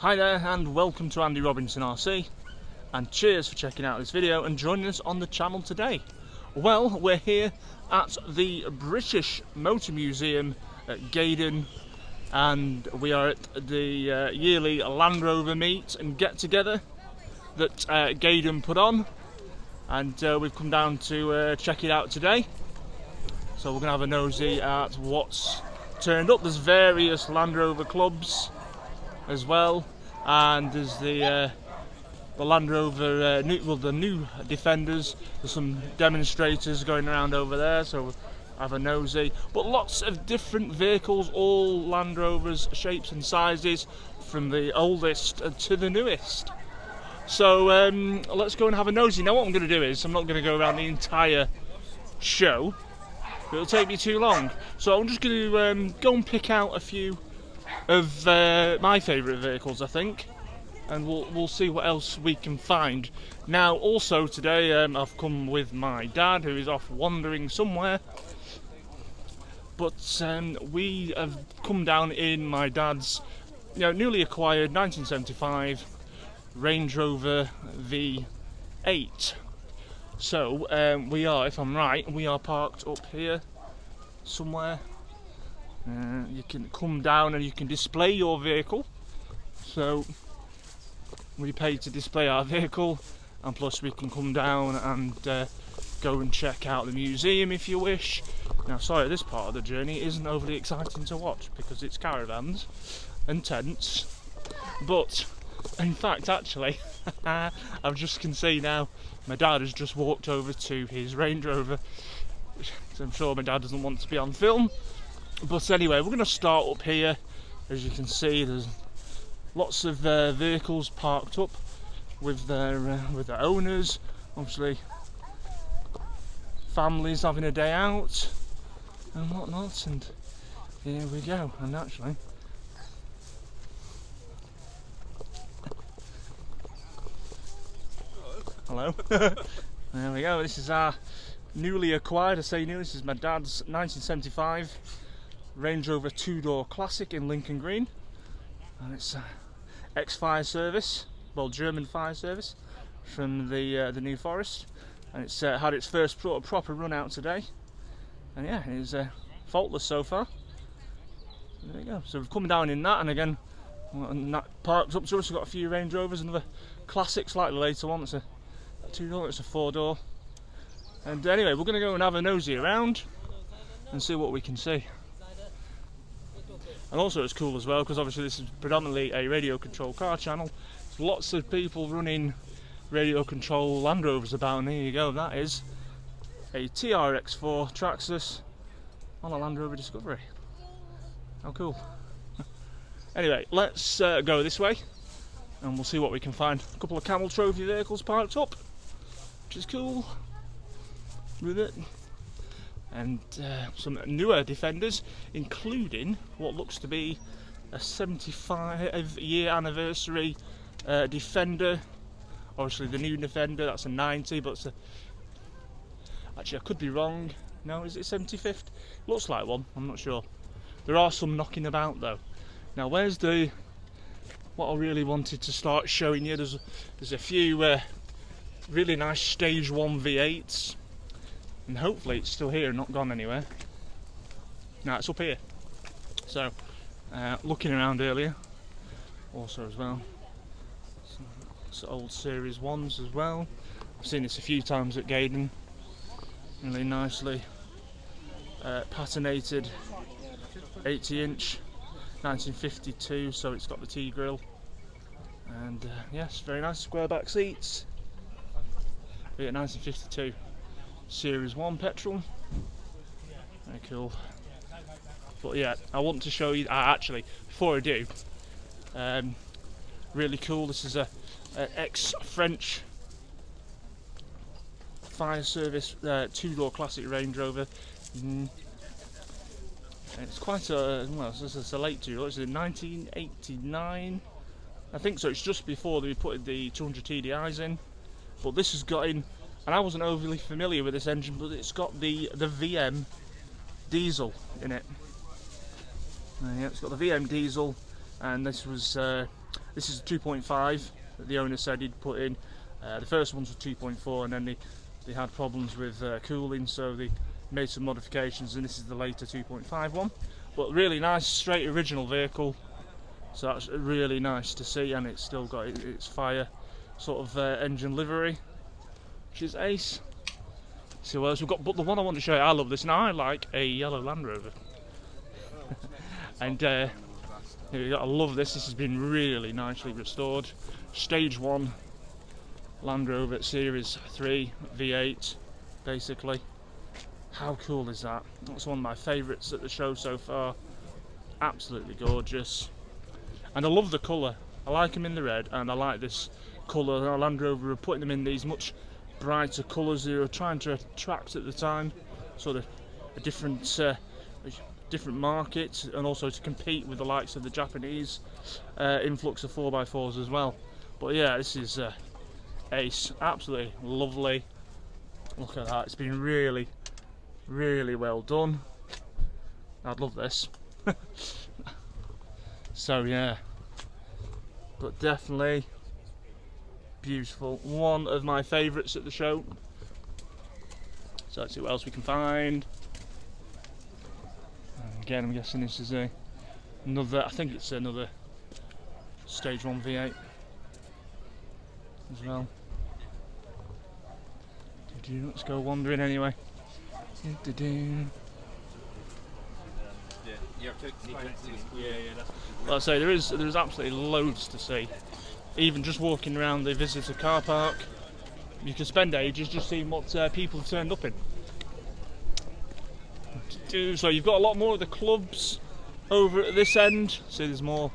Hi there and welcome to Andy Robinson RC, and cheers for checking out this video and joining us on the channel today. Well, we're here at the British Motor Museum at Gaydon, and we are at the yearly Land Rover meet and get together that Gaydon put on, and we've come down to check it out today. So we're going to have a nosy at what's turned up. There's various Land Rover clubs as well, and there's the Land Rover the new Defenders. There's some demonstrators going around over there, so we'll have a nosy. But lots of different vehicles, all Land Rovers, shapes and sizes, from the oldest to the newest. So let's go and have a nosy. Now what I'm going to do is, I'm not going to go around the entire show, it'll take me too long. So I'm just going to go and pick out a few of my favourite vehicles, I think, and we'll see what else we can find. Now also today I've come with my dad, who is off wandering somewhere, but we have come down in my dad's newly acquired 1975 Range Rover V8. So we are, if I'm right, we are parked up here somewhere. You can come down and you can display your vehicle. So we pay to display our vehicle, and plus we can come down and go and check out the museum if you wish. Now sorry, this part of the journey isn't overly exciting to watch because it's caravans and tents, but in fact actually I just can see now my dad has just walked over to his Range Rover, so I'm sure my dad doesn't want to be on film. But anyway, we're going to start up here. As you can see, there's lots of vehicles parked up with their owners. Obviously, families having a day out and whatnot. And here we go. And actually, hello. There we go. This is our newly acquired. I say new. This is my dad's 1975. Range Rover two-door classic in Lincoln Green, and it's ex-fire service, well, German fire service from the New Forest, and it's had its first proper run out today, and yeah, it's faultless so far. There you go. So we've come down in that, and again, and that parks up to us. We've got a few Range Rovers, another classic, slightly later one. It's a two-door, it's a four-door, and anyway, we're going to go and have a nosy around and see what we can see. And also it's cool as well because obviously this is predominantly a radio control car channel. There's lots of people running radio control Land Rovers about, and here you go, that is a TRX4 Traxxas on a Land Rover Discovery. How cool. Anyway, let's go this way and we'll see what we can find. A couple of Camel Trophy vehicles parked up, which is cool with it. And some newer Defenders, including what looks to be a 75-year anniversary Defender. Obviously the new Defender, that's a 90, but it's a... actually I could be wrong. No, is it 75th? Looks like one, I'm not sure. There are some knocking about though. Now where's the... what I really wanted to start showing you, there's a few really nice Stage 1 V8s. And hopefully it's still here and not gone anywhere. No, it's up here. So, looking around earlier, also as well, some old Series 1s as well. I've seen this a few times at Gaydon. Really nicely patinated 80-inch, 1952, so it's got the T-grill. And yes, very nice square back seats. Yeah, 1952. Series 1 petrol, very cool. But yeah, I want to show you, actually, before I do, really cool, this is a ex-French fire service two-door classic Range Rover. It's quite a, well, it's a late two-door, it's in 1989, I think so. It's just before they put the 200 TDIs in, but this has got in, and I wasn't overly familiar with this engine, but it's got the VM diesel in it. Yeah, it's got the VM diesel, and this was This is a 2.5 that the owner said he'd put in. The first ones were 2.4, and then they had problems with cooling, so they made some modifications, and this is the later 2.5 one. But really nice, straight original vehicle. So that's really nice to see, and it's still got its fire sort of engine livery, which is ace. So what else we've got? But the one I want to show you, I love this. Now I like a yellow Land Rover, and I love this. This has been really nicely restored. Stage 1 Land Rover Series 3 V8, basically. How cool is that? That's one of my favourites at the show so far. Absolutely gorgeous. And I love the colour. I like them in the red, and I like this colour. Land Rover are putting them in these much brighter colours they were trying to attract at the time. Sort of a different market, and also to compete with the likes of the Japanese influx of 4x4s as well. But yeah, this is ace. Absolutely lovely. Look at that. It's been really, really well done. I'd love this. So yeah, but definitely beautiful. One of my favourites at the show. So let's see what else we can find. And again, I'm guessing this is another, I think it's another Stage 1 V8 as well. Let's go wandering anyway. Like I say, there's absolutely loads to see. Even just walking around the visitor car park, you can spend ages just seeing what people have turned up in. So you've got a lot more of the clubs over at this end. See, there's more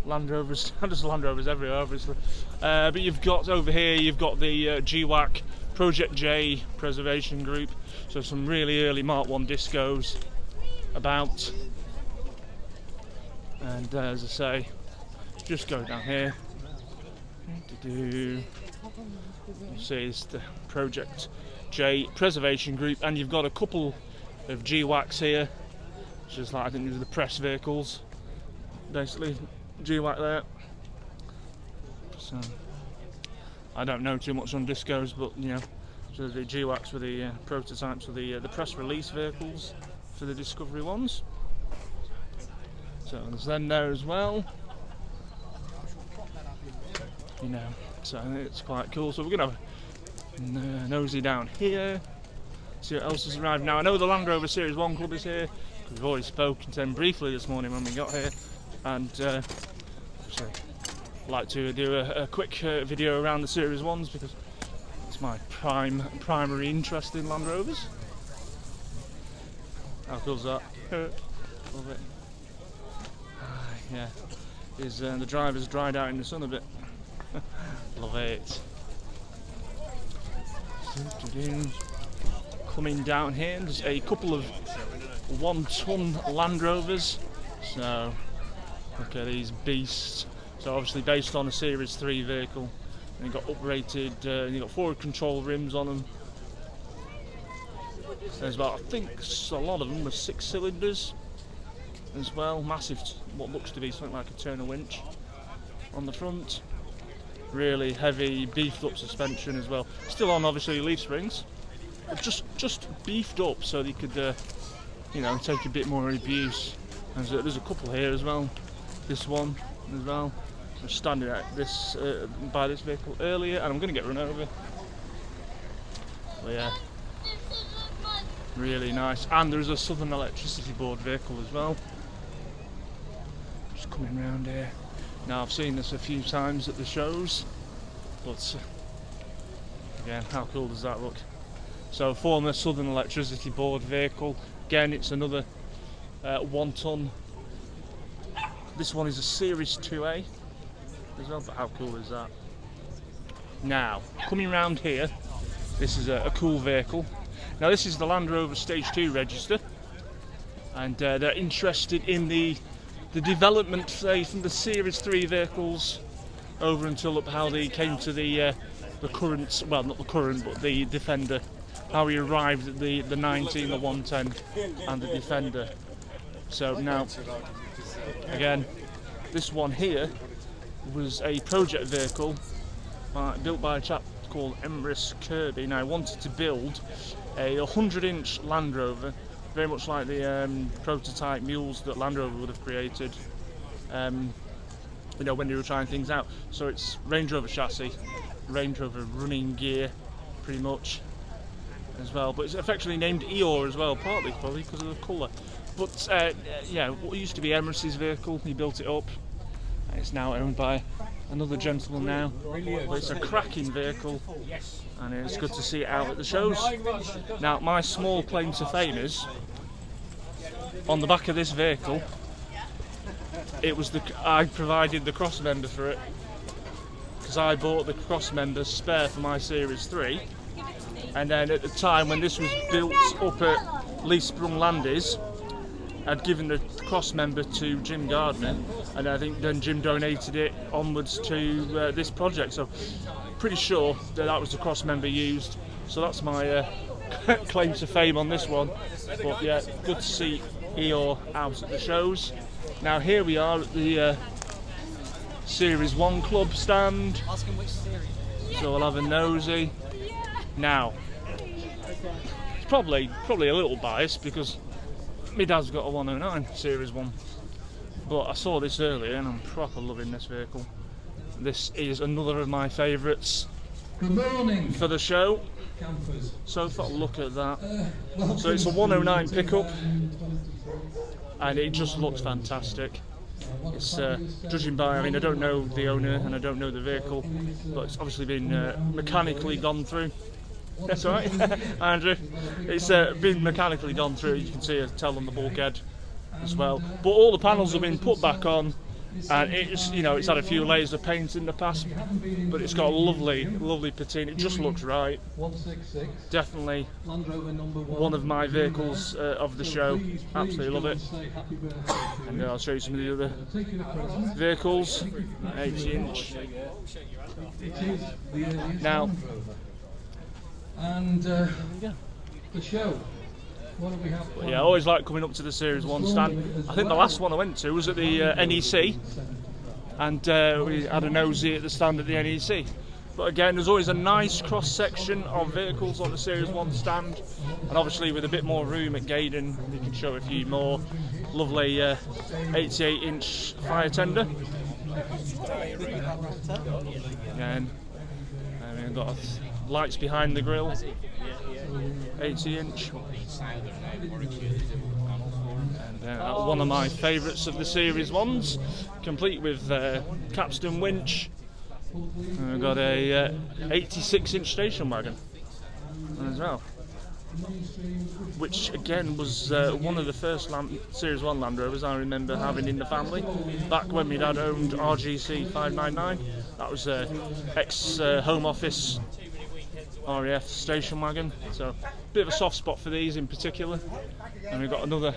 Land Rovers. There's Land Rovers everywhere, obviously. But you've got over here, you've got the GWAC Project J Preservation Group. So some really early Mark 1 discos about. And as I say, just go down here. You see, it's the Project J Preservation Group, and you've got a couple of GWACs here, which is like, I think these are the press vehicles, basically. GWAC there. So I don't know too much on discos, but you know, so the GWACs were the prototypes of the press release vehicles for the Discovery ones. So there's them there as well. You know, so it's quite cool. So we're gonna have a nosy down here, see what else has arrived. Now I know the Land Rover Series 1 club is here, because we've already spoken to them briefly this morning when we got here, and obviously I'd like to do a quick video around the Series 1s, because it's my primary interest in Land Rovers. How cool is that? Love it. Yeah, the driver's dried out in the sun a bit. Love it. Coming down here, there's a couple of 1-ton Land Rovers. So look at these beasts. So obviously based on a Series 3 vehicle, and you've got uprated, you've got forward control rims on them. There's about, I think a lot of them were 6 cylinders as well. Massive, what looks to be something like a Turner winch on the front. Really heavy, beefed up suspension as well. Still on obviously leaf springs, but just beefed up so they could, you know, take a bit more abuse. And there's a couple here as well. This one as well. I was standing at this by this vehicle earlier, and I'm going to get run over. But yeah, really nice. And there's a Southern Electricity Board vehicle as well. Just coming around here. Now I've seen this a few times at the shows, but again, how cool does that look? So former Southern Electricity Board vehicle. Again, it's another 1-ton. This one is a Series 2A as well, but how cool is that? Now, coming round here, this is a cool vehicle. Now this is the Land Rover Stage 2 register, and they're interested in the development, say, from the Series 3 vehicles over until up how they came to the current, well, not the current, but the Defender, how he arrived at the 19, the 110 and the Defender. So now, again, this one here was a project vehicle built by a chap called Emrys Kirby. Now, I wanted to build a 100-inch Land Rover, very much like the prototype mules that Land Rover would have created, you know, when they were trying things out. So it's Range Rover chassis, Range Rover running gear, pretty much, as well. But it's affectionately named Eeyore as well, partly probably because of the colour. But yeah, what used to be Emrys's vehicle, he built it up. It's now owned by another gentleman now. But it's a cracking vehicle, and it's good to see it out at the shows. Now, my small claim to fame is, on the back of this vehicle, I provided the cross member for it, because I bought the cross member spare for my Series 3, and then at the time when this was built up at Lee Sprung Landys, I'd given the cross member to Jim Gardner, and I think then Jim donated it onwards to this project. So pretty sure that was the cross member used. So that's my claim to fame on this one. But yeah, good to see Eeyore out at the shows. Now here we are at the Series 1 Club stand. So we'll have a nosy. Now, it's probably a little biased because my dad's got a 109 Series 1, but I saw this earlier and I'm proper loving this vehicle. This is another of my favourites for the show. So if I look at that, so it's a 109 pickup, and it just looks fantastic. It's judging by, I mean, I don't know the owner and I don't know the vehicle, but it's obviously been mechanically gone through. That's all right, Andrew. It's been mechanically gone through. You can see a tell on the bulkhead as well. But all the panels have been put back on, and it's, you know, it's had a few layers of paint in the past, but it's got a lovely patina. It just looks right. Definitely one of my vehicles of the show. Absolutely love it. And I'll show you some of the other vehicles. 80-inch. Now. And the show. What do we have? Yeah, I always like coming up to the Series 1 stand. I think the last one I went to was at the NEC, and we had a nosy at the stand at the NEC. But again, there's always a nice cross section of vehicles on the Series 1 stand, and obviously with a bit more room at Gaydon, you can show a few more. Lovely 88-inch fire tender. And we've got lights behind the grille, 80-inch, and one of my favourites of the Series 1s, complete with capstan winch. And we've got a 86-inch station wagon as well, which again was one of the first Series 1 Land Rovers I remember having in the family, back when my dad owned RGC 599. That was ex-Home Office RAF station wagon, so a bit of a soft spot for these in particular. And we've got another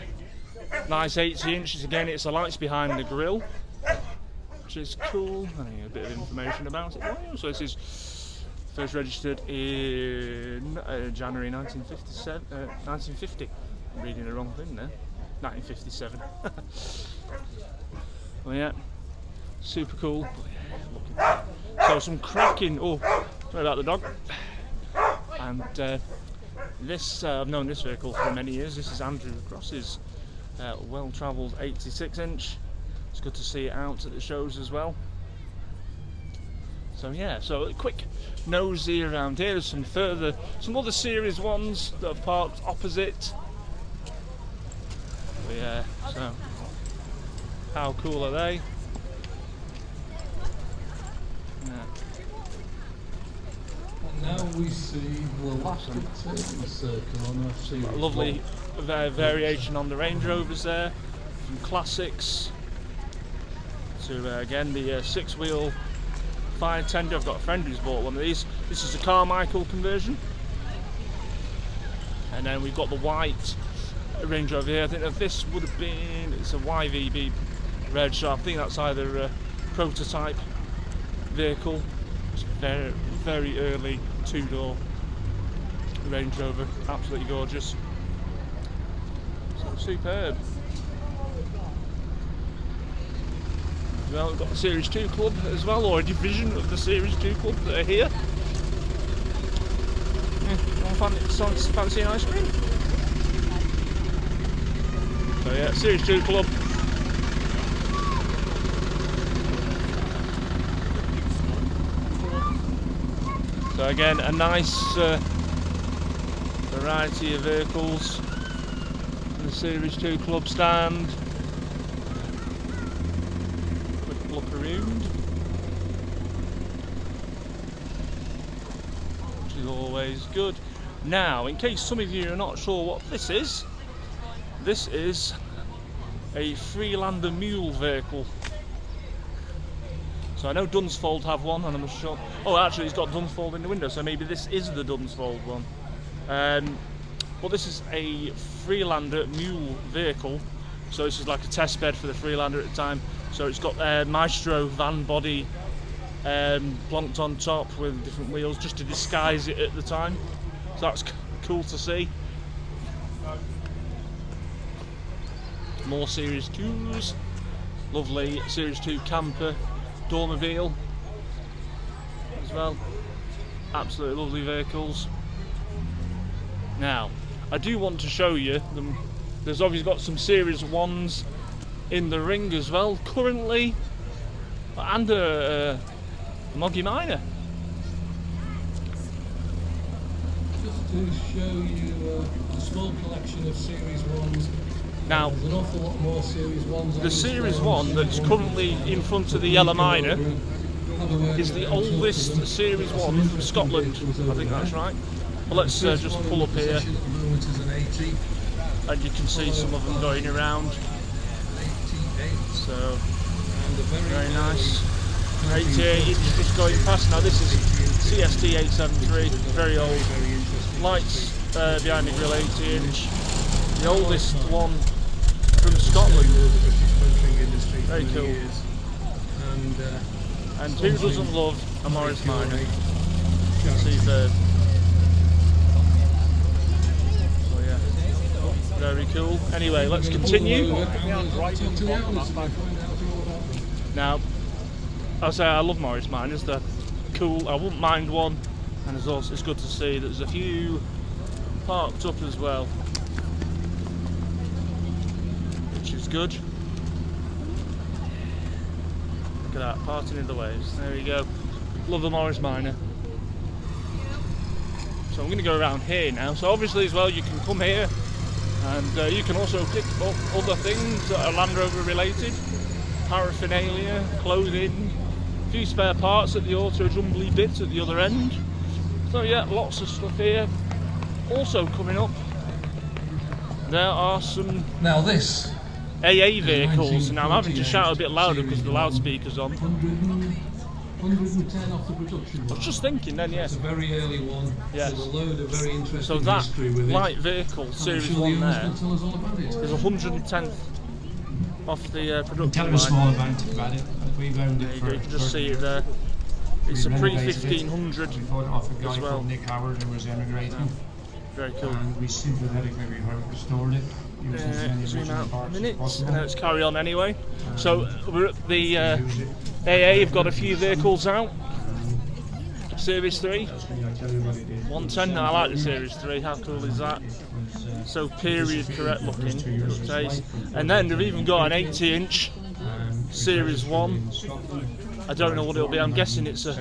nice 80 inches. Again, it's the lights behind the grille, which is cool. I need a bit of information about it. So this is first registered in January 1950. I'm reading the wrong thing there. 1957. Well, yeah, super cool. So some cracking. Oh, sorry about the dog. And this, I've known this vehicle for many years. This is Andrew Cross's well-travelled 86-inch. It's good to see it out at the shows as well. So yeah, so a quick nosy around here. There's some other Series 1s that are parked opposite. But yeah, so how cool are they? Now we see the last circle on our Series. Lovely variation on the Range Rovers there, some classics. To again the 6-wheel fire tender. I've got a friend who's bought one of these. This is a Carmichael conversion, and then we've got the white Range Rover here. I think that this would have been, it's a YVB red, so I think that's either a prototype vehicle. It's very, very early 2-door Range Rover, absolutely gorgeous. So superb. Well, we've got the Series 2 club as well, or a division of the Series 2 club that are here. Fancy an ice cream? So yeah, Series 2 club. So again, a nice variety of vehicles in the Series 2 club stand. Quick look around, which is always good. Now, in case some of you are not sure what this is a Freelander mule vehicle. So I know Dunsfold have one, and I'm sure. Oh, actually, it's got Dunsfold in the window, so maybe this is the Dunsfold one. But this is a Freelander mule vehicle. So this is like a test bed for the Freelander at the time. So it's got Maestro van body plonked on top with different wheels, just to disguise it at the time. So that's cool to see. More Series 2s. Lovely Series 2 camper. Dormobile as well. Absolutely lovely vehicles. Now, I do want to show you them. There's obviously got some Series 1s in the ring as well currently, and a Moggy Minor. Just to show you a small collection of Series 1s. Now, there's an awful lot more Series 1s. the Series 1 that's currently in front of the Yellow Minor is the oldest Series 1 from Scotland. I think that's right. Well, let's just pull up here, and you can see some of them going around. So, very nice. 88 is just going past. Now this is CST 873, very old. Lights behind the grille, 80-inch. The oldest one from Scotland. Very cool. And who doesn't love a Morris Minor? Superb. So yeah, very cool. Anyway, let's continue. Now, I'll say I love Morris Minors. They're cool. I wouldn't mind one. And it's good to see that there's a few parked up as well, which is good. Look at that, parting in the waves. There you go. Love the Morris Minor. So I'm going to go around here now. So obviously as well, you can come here, and you can also pick up other things that are Land Rover related, paraphernalia, clothing, a few spare parts at the auto jumbly bits at the other end. So yeah, lots of stuff here. Also coming up, there are some this AA vehicles. Now I'm having to shout a bit louder because the loudspeaker's on. 110 off the production. I was just thinking then, yes. It's a very early one. Yes. There's a load of very interesting So that history with light it. vehicle, Series I'm sure 1 the owners there, will tell us all about it. is 110th off the production Tell them line. a small amount about it. We owned There it you for go, you can just 30 see it years. there. It's a We renovated pre-1500 it. We bought it off a guy as well. called Nick Howard who was emigrating. Very cool. And we sympathetically restored it. Using as many Zoom original out parts as minutes, possible. and let's carry on anyway. So we're at the AA, have got a few vehicles out. Series 3, 110, I like the Series 3, how cool is that? So period correct looking, good taste. And then they've even got an 80-inch Series 1. I don't know what it'll be, I'm guessing it's a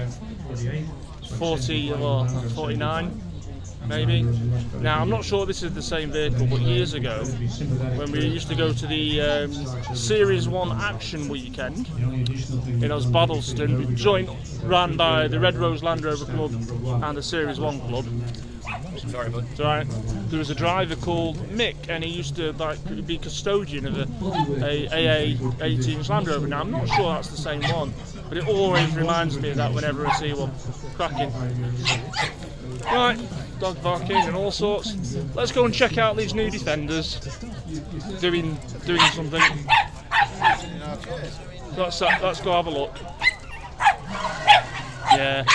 40 or 49 maybe. Now I'm not sure this is the same vehicle, but years ago when we used to go to the Series 1 Action Weekend in Osbaldeston, joint ran by the Red Rose Land Rover Club and the Series 1 Club. Sorry, bud. It's alright. There was a driver called Mick, and he used to be custodian of a AA 18-inch Land Rover. Now I'm not sure that's the same one, but it always reminds me of that whenever I see one. Cracking. Right, dog barking and all sorts. Let's go and check out these new Defenders doing something. Let's go have a look. Yeah,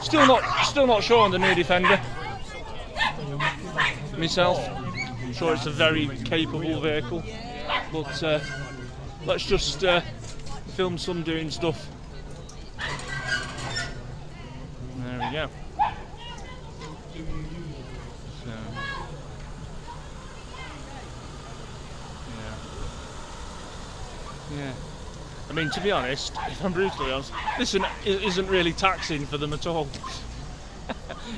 still not sure on the new Defender. Myself, I'm sure it's a very capable vehicle, but let's just filmed some doing stuff. There we go. So, yeah. I mean, to be honest, if I'm brutally honest, this isn't really taxing for them at all.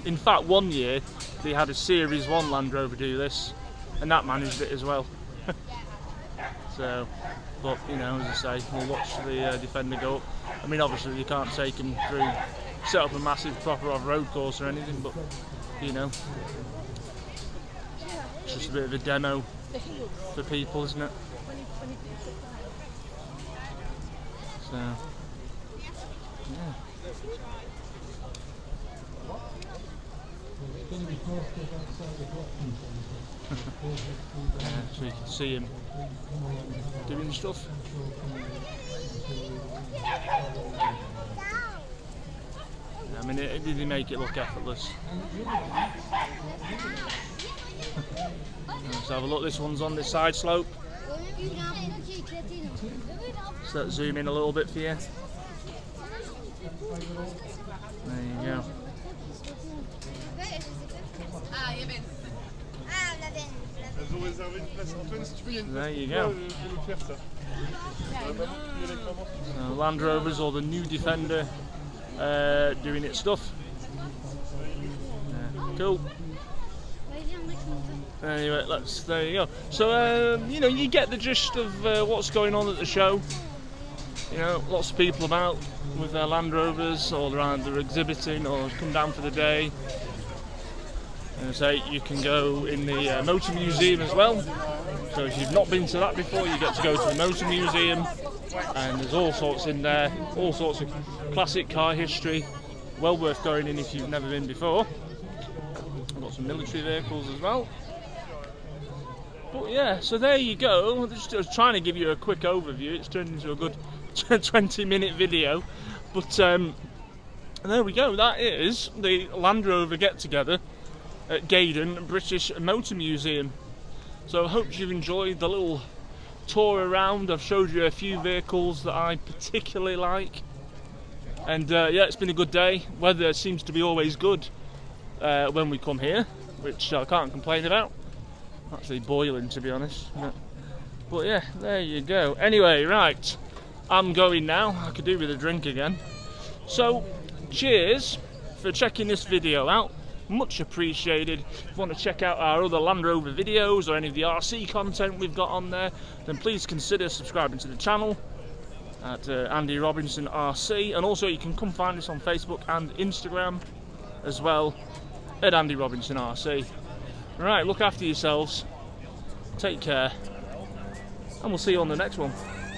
In fact, one year they had a Series 1 Land Rover do this, and that managed it as well. So, but you know, as I say, we'll watch the Defender go up. I mean, obviously you can't take him through, set up a massive proper off-road course or anything, but you know, it's just a bit of a demo for people, isn't it? So, yeah. So you can see him doing stuff. I mean, did he make it look effortless? Let's have a look. This one's on the side slope. So let's zoom in a little bit for you. There you go. There you go. Land Rovers, or the new Defender, doing its stuff. Cool. Anyway, there you go. So, you know, you get the gist of what's going on at the show. You know, lots of people about with their Land Rovers, or they're exhibiting, or come down for the day. And so you can go in the Motor Museum as well. So if you've not been to that before, you get to go to the Motor Museum, and there's all sorts in there, all sorts of classic car history. Well worth going in if you've never been before. I've got some military vehicles as well. But yeah, so there you go. Just trying to give you a quick overview. It's turned into a good 20-minute video. But there we go. That is the Land Rover get-together at Gaydon, British Motor Museum. So I hope you've enjoyed the little tour around. I've showed you a few vehicles that I particularly like. And yeah, it's been a good day. Weather seems to be always good when we come here, which I can't complain about. Actually boiling, to be honest. But yeah, there you go. Anyway, right, I'm going now. I could do with a drink again. So, cheers for checking this video out. Much appreciated. If you want to check out our other Land Rover videos or any of the RC content we've got on there, then please consider subscribing to the channel at Andy Robinson RC. And also you can come find us on Facebook and Instagram as well at Andy Robinson RC. Right, look after yourselves, take care, and we'll see you on the next one.